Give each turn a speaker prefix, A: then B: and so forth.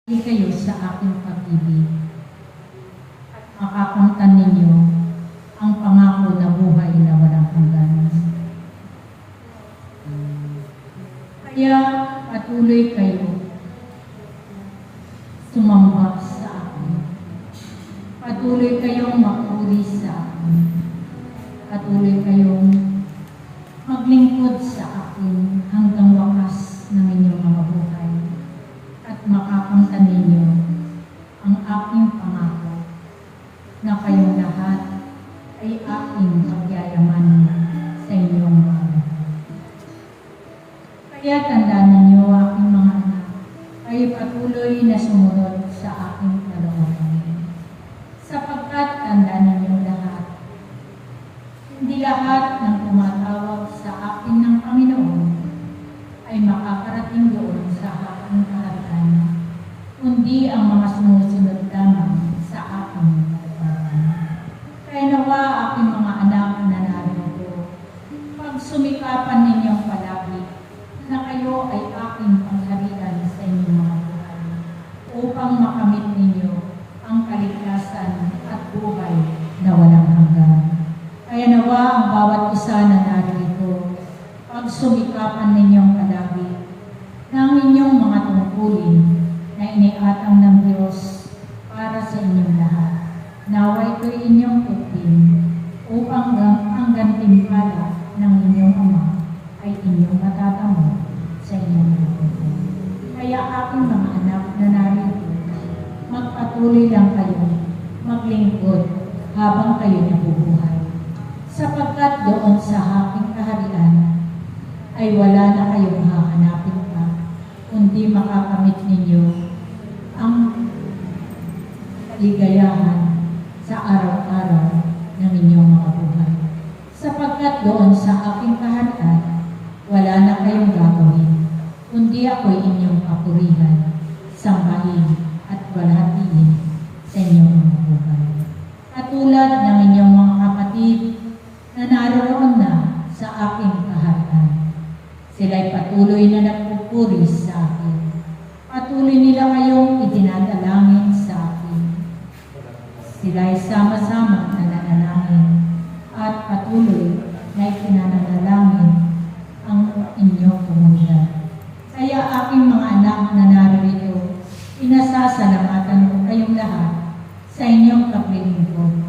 A: Hindi kayo sa aking pag-ibig at makakamtan ninyo ang pangako na buhay na walang hanggan. Kaya patuloy kayo sumamba sa akin. Patuloy kayong makuri sa akin. Patuloy kayong maglingkod sa akin hanggang wakas ng inyong mga buhay. At makakamtan ninyo ang aking pangako na kayong lahat ay aking pagyayamanin sa inyong mga buhay. Kaya tandaan ninyo, aking mga anak, ay patuloy na sumunod sa aking kalooban. Sapagkat tandaan ninyo lahat, hindi lahat ng tumatawag sa akin ng Panginoon ay makakarating doon sa aking kaharian, kundi ang mga sumusunod lamang sa aking kalooban. Kaya nawa, aking mga anak na narito, pagsumikapan ninyong palagi na kayo ay aking pangharian sa inyong mga buhay, upang makamit ninyo ang kaligtasan at buhay na walang hanggan. Kaya nawa ang bawat isa na narito, pagsumikapan ninyong palagi ng inyong mga tungkulin na iniatang ng Diyos para sa inyong lahat. Naway ko'y inyong tupin upang ang gantimpala ng inyong Ama ay inyong matatamo sa inyong buhay. Kaya aking mga anak na narito, magpatuloy lang kayo maglingkod habang kayo nabubuhay. Sapagkat doon sa aking kaharian ay wala na kayong hahanapin pa, kundi makakamit ninyo ang kaligayahan sa araw-araw ng inyong mga buhay. Sapagkat doon sa aking kaharian, wala na kayong gagawin, kundi ako'y inyong papurihan, sambahin at walhatiin sa inyong mga buhay. Katulad ng inyong mga kapatid na naroon na sa aking kaharian. Sila'y patuloy na nagpupuri sa akin. Patuloy nila kayong itinadalangin sa akin. Sila'y sama-sama na nanalangin at patuloy na itinanalangin ang inyong komunidad. Kaya aking mga anak na narito, pinasasalamatan ko kayong lahat sa inyong kaglilingkod